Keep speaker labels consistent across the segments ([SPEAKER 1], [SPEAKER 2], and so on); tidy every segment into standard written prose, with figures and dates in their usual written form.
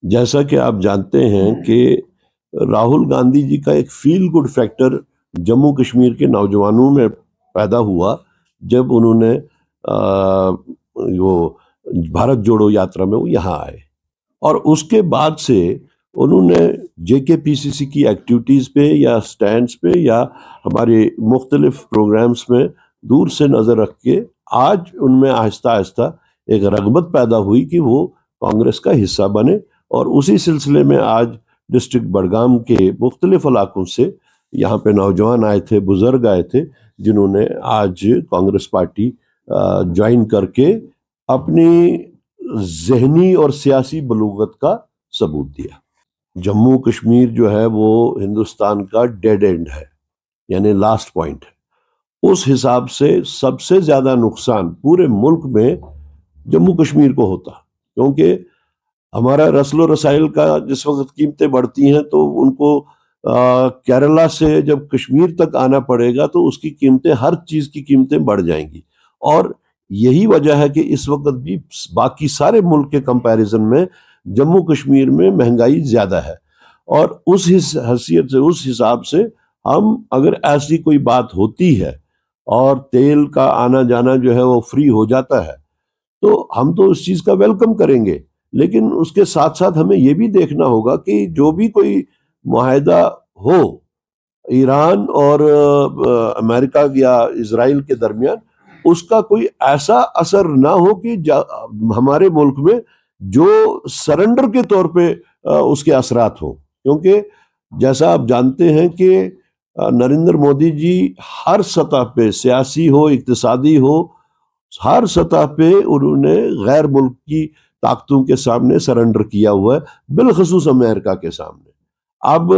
[SPEAKER 1] جیسا کہ آپ جانتے ہیں کہ راہل گاندھی جی کا ایک feel good factor Jammu Kashmir کے نوجوانوں میں پیدا ہوا جب انہوں نے وہ بھارت جوڑو یاترا میں وہ یہاں آئے، اور اس کے بعد سے انہوں نے جے کے پی سی سی کی ایکٹیویٹیز پہ یا سٹینڈز پہ یا ہمارے مختلف پروگرامز میں دور سے نظر رکھ کے آج ان میں آہستہ آہستہ ایک رغبت پیدا ہوئی کہ وہ کانگریس کا حصہ بنے، اور اسی سلسلے میں آج ڈسٹرکٹ بڑگام کے مختلف علاقوں سے یہاں پہ نوجوان آئے تھے، بزرگ آئے تھے، جنہوں نے آج کانگریس پارٹی جوائن کر کے اپنی ذہنی اور سیاسی بلوغت کا ثبوت دیا۔ جموں کشمیر جو ہے وہ ہندوستان کا ڈیڈ اینڈ ہے، یعنی لاسٹ پوائنٹ ہے۔ اس حساب سے سب سے زیادہ نقصان پورے ملک میں جموں کشمیر کو ہوتا، کیونکہ ہمارا رسل و رسائل کا جس وقت قیمتیں بڑھتی ہیں تو ان کو کیرلا سے جب کشمیر تک آنا پڑے گا تو اس کی قیمتیں، ہر چیز کی قیمتیں بڑھ جائیں گی، اور یہی وجہ ہے کہ اس وقت بھی باقی سارے ملک کے کمپیریزن میں جموں کشمیر میں مہنگائی زیادہ ہے، اور اس حیثیت سے، اس حساب سے ہم اگر ایسی کوئی بات ہوتی ہے اور تیل کا آنا جانا جو ہے وہ فری ہو جاتا ہے تو ہم تو اس چیز کا ویلکم کریں گے، لیکن اس کے ساتھ ساتھ ہمیں یہ بھی دیکھنا ہوگا کہ جو بھی کوئی معاہدہ ہو ایران اور امریکہ یا اسرائیل کے درمیان، اس کا کوئی ایسا اثر نہ ہو کہ ہمارے ملک میں جو سرنڈر کے طور پہ اس کے اثرات ہوں، کیونکہ جیسا آپ جانتے ہیں کہ نریندر مودی جی ہر سطح پہ، سیاسی ہو، اقتصادی ہو، ہر سطح پہ انہوں نے غیر ملکی طاقتوں کے سامنے سرنڈر کیا ہوا ہے، بالخصوص امریکہ کے سامنے۔ اب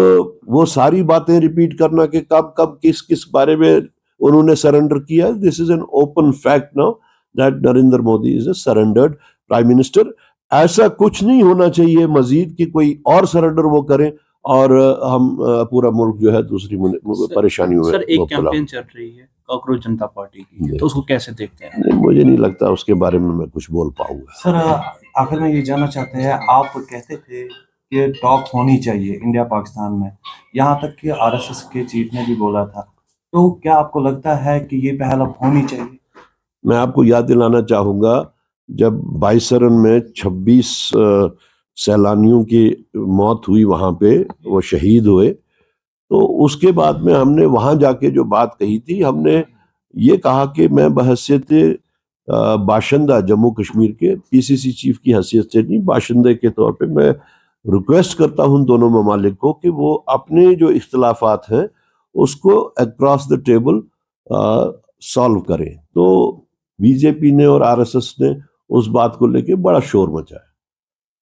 [SPEAKER 1] وہ ساری باتیں ریپیٹ کرنا کہ کب کب کس بارے میں انہوں نے سرنڈر کیا، this is an open fact now that Narendra Modi is a surrendered prime minister. ایسا کچھ نہیں ہونا چاہیے مزید کہ کوئی اور سرنڈر وہ کریں اور ہم پورا ملک جو ہے دوسری پریشانیوں میں
[SPEAKER 2] سر ایک کیمپین چل رہی ہے کاکروچ جنتا پارٹی کی، تو اس کو کیسے دیکھتے ہیں؟
[SPEAKER 1] مجھے نہیں لگتا اس کے بارے میں کچھ بول پاؤں گا۔
[SPEAKER 3] سر آخر میں یہ جاننا چاہتے ہیں، آپ کہتے تھے کہ ٹاک ہونی چاہیے انڈیا پاکستان میں، یہاں تک کہ آر ایس ایس کے چیف نے بھی بولا تھا، تو کیا آپ کو لگتا ہے کہ یہ پہل اب ہونی چاہیے؟
[SPEAKER 1] میں آپ کو یاد دلانا چاہوں گا جب بائیسرن میں 26 سیلانیوں کی موت ہوئی، وہاں پہ وہ شہید ہوئے، تو اس کے بعد میں ہم نے وہاں جا کے جو بات کہی تھی، ہم نے یہ کہا کہ میں بحیثیت باشندہ جموں کشمیر کے، پی سی سی چیف کی حیثیت سے نہیں، باشندے کے طور پہ میں ریکویسٹ کرتا ہوں دونوں ممالک کو کہ وہ اپنے جو اختلافات ہیں اس کو اکراس دا ٹیبل سالو کریں۔ تو بی جے پی نے اور آر ایس ایس نے اس بات کو لے کے بڑا شور مچایا،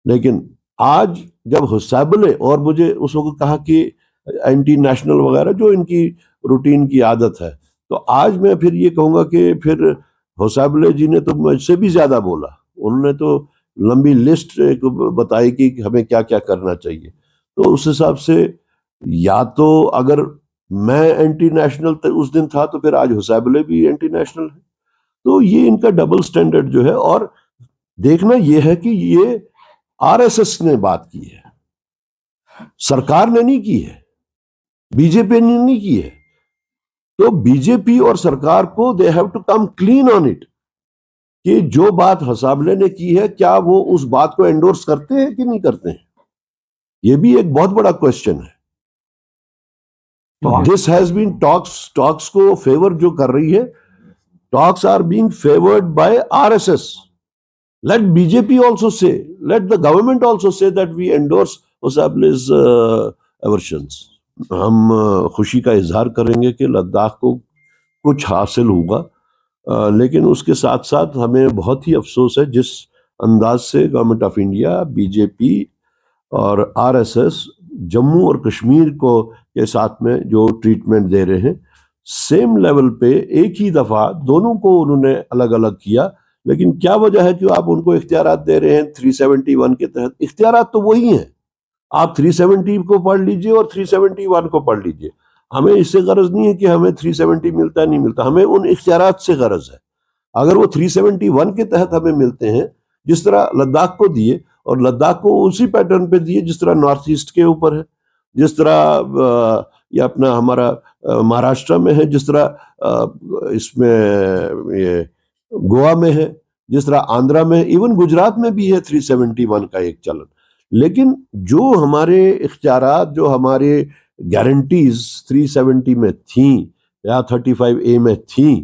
[SPEAKER 1] لیکن آج جب حسابلے، اور مجھے اس وقت کہا کہ اینٹی نیشنل وغیرہ جو ان کی روٹین کی عادت ہے، تو آج میں پھر یہ کہوں گا کہ پھر حسابلے جی نے تو مجھ سے بھی زیادہ بولا، انہوں نے تو لمبی لسٹ بتائی کہ ہمیں کیا کیا کرنا چاہیے۔ تو اس حساب سے یا تو اگر میں اینٹی نیشنل اس دن تھا تو پھر آج حسابلے بھی اینٹی نیشنل ہے، تو یہ ان کا ڈبل سٹینڈرڈ جو ہے، اور دیکھنا یہ ہے کہ یہ آر ایس ایس نے بات کی ہے، سرکار نے نہیں کی ہے، بی جے پی نے نہیں کی ہے، تو بی جے پی اور سرکار کو they have to come clean on it کہ جو بات حسابلے نے کی ہے کیا وہ اس بات کو انڈورس کرتے ہیں کہ نہیں کرتے ہیں، یہ بھی ایک بہت بڑا کوشچن ہے۔ دس ہیز بین ٹاکس کو فیور جو کر رہی ہے، talks are being favoured by R S S. Let B J P also say, let the government also say that we endorse Hosabale's aversions. ہم خوشی کا اظہار کریں گے کہ لداخ کو کچھ حاصل ہوگا، لیکن اس کے ساتھ ساتھ ہمیں بہت ہی افسوس ہے جس انداز سے government of India, B J P اور آر ایس ایس جموں اور کشمیر کو کے ساتھ میں جو ٹریٹمنٹ دے رہے ہیں، سیم لیول پہ ایک ہی دفعہ دونوں کو انہوں نے الگ الگ کیا، لیکن کیا وجہ ہے کہ آپ ان کو اختیارات دے رہے ہیں 371 کے تحت؟ اختیارات تو وہی ہیں، آپ 370 کو پڑھ لیجئے اور 371 کو پڑھ لیجئے، ہمیں اس سے غرض نہیں ہے کہ ہمیں 370 ملتا ہے نہیں ملتا، ہمیں ان اختیارات سے غرض ہے۔ اگر وہ 371 کے تحت ہمیں ملتے ہیں جس طرح لداخ کو دیے، اور لداخ کو اسی پیٹرن پہ دیے جس طرح نارتھ ایسٹ کے اوپر ہے، جس طرح یہ اپنا ہمارا مہاراشٹرا میں ہے، جس طرح اس میں یہ گوا میں ہے، جس طرح آندھرا میں، ایون گجرات میں بھی ہے 371 کا ایک چلن. لیکن جو ہمارے اختیارات، جو ہمارے گارنٹیز 370 میں تھیں یا 35A میں تھیں،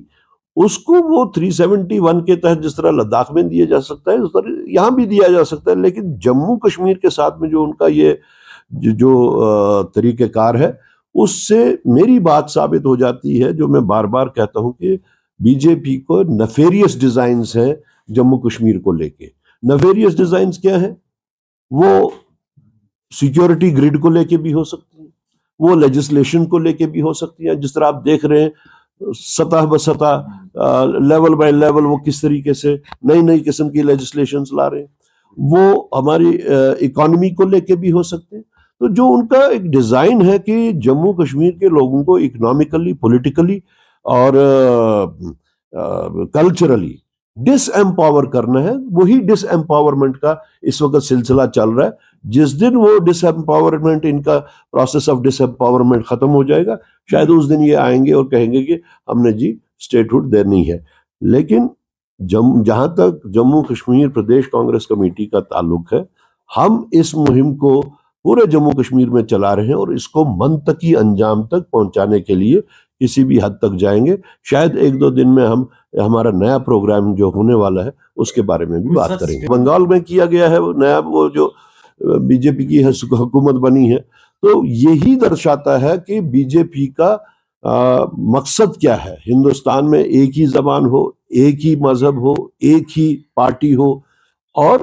[SPEAKER 1] اس کو وہ 371 کے تحت جس طرح لداخ میں دیا جا سکتا ہے اس طرح یہاں بھی دیا جا سکتا ہے. لیکن جموں کشمیر کے ساتھ میں جو ان کا یہ جو طریقہ کار ہے، اس سے میری بات ثابت ہو جاتی ہے، جو میں بار بار کہتا ہوں کہ بی جے پی کو نفیریس ڈیزائنز ہیں جموں کشمیر کو لے کے. نفیریس ڈیزائنز کیا ہیں؟ وہ سیکیورٹی گریڈ کو لے کے بھی ہو سکتی ہیں، وہ لیجسلیشن کو لے کے بھی ہو سکتی ہیں. جس طرح آپ دیکھ رہے ہیں سطح بسطح، لیول بائی لیول وہ کس طریقے سے نئی نئی قسم کی لیجسلیشنز لا رہے ہیں، وہ ہماری اکانومی کو لے کے بھی ہو سکتے ہیں. تو جو ان کا ایک ڈیزائن ہے کہ جموں کشمیر کے لوگوں کو اکنامکلی، پولیٹیکلی اور کلچرلی ڈس ایمپاور کرنا ہے، وہی ڈس ایمپاورمنٹ کا اس وقت سلسلہ چل رہا ہے. جس دن وہ ڈس ایمپاورمنٹ، ان کا پروسیس آف ڈس ایمپاورمنٹ ختم ہو جائے گا، شاید اس دن یہ آئیں گے اور کہیں گے کہ ہم نے جی اسٹیٹ ہوڈ دینی ہے. لیکن جہاں تک جموں کشمیر پردیش کانگریس کمیٹی کا تعلق ہے، ہم اس مہم کو پورے جموں کشمیر میں چلا رہے ہیں اور اس کو منطقی انجام تک پہنچانے کے لیے کسی بھی حد تک جائیں گے. شاید 1-2 دن میں ہم ہمارا نیا پروگرام جو ہونے والا ہے اس کے بارے میں بھی بات کریں گے. بنگال میں کیا گیا ہے نیا، وہ جو بی جے پی کی حکومت بنی ہے، تو یہی درشاتا ہے کہ بی جے پی کا مقصد کیا ہے. ہندوستان میں ایک ہی زبان ہو، ایک ہی مذہب ہو، ایک ہی پارٹی ہو، اور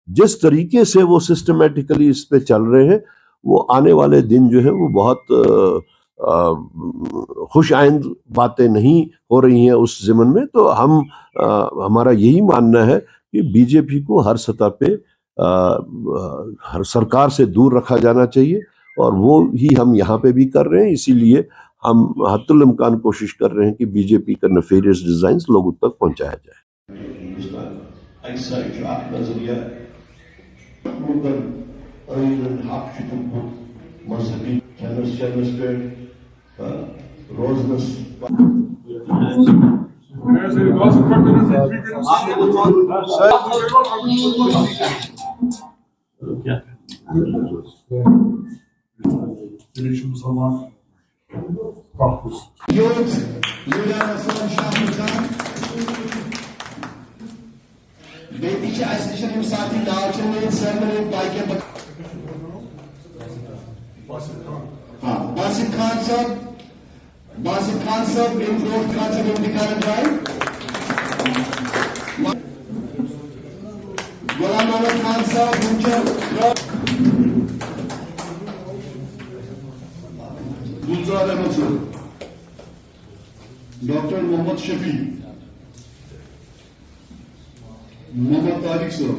[SPEAKER 1] جس طریقے سے وہ سسٹمیٹیکلی اس پہ چل رہے ہیں، وہ آنے والے دن جو ہے وہ بہت خوش آئند باتیں نہیں ہو رہی ہیں اس ضمن میں. تو ہمارا یہی ماننا ہے کہ بی جے پی کو ہر سطح پہ ہر سرکار سے دور رکھا جانا چاہیے، اور وہ ہی ہم یہاں پہ بھی کر رہے ہیں. اسی لیے ہم حتی الامکان کوشش کر رہے ہیں کہ بی جے پی کا نفیریس ڈیزائنز لوگوں تک پہنچایا جائے.
[SPEAKER 4] مذہبی چینلز پہ روزنس بیٹی اسٹیشن ساتھی ناو چلنے سرمنی بائک ہاں باسط خان صاحب امروز خان صاحب انتقال ڈرائیو، غلام محمد خان صاحب گلزار احمد صاحب، ڈاکٹر محمد شفیع، محمد طارق صاحب،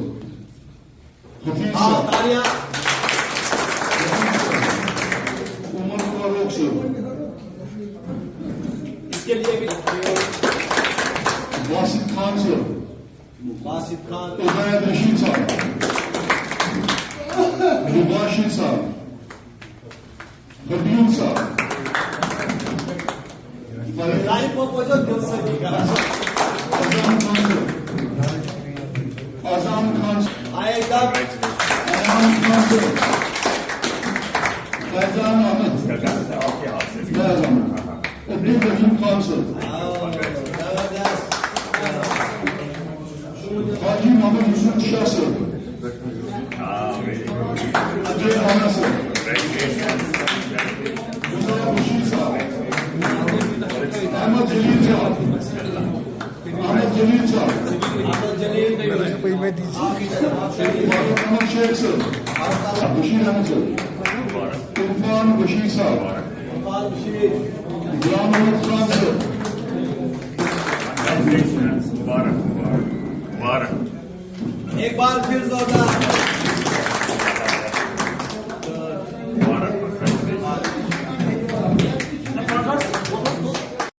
[SPEAKER 4] حفیظ صاحب، عمر فاروق صاحب، اس کے لیے باسط خان صاحب، عبید رشید صاحب، مباشر صاحب، حبیب صاحب، اعظم خان صاحب، فیضان احمد، عبد الرحیم خان صاحب، حاجی محمد یوسف شاہ صاحب، اجے رانا صاحب، بشیر صاحب، احمد جلیل صاحب، محمد شیخ صاحب، بشیر احمد صاحب، عرفان بشیر صاحب، غلام محمد خان صاحب، ایک بار پھر زوردار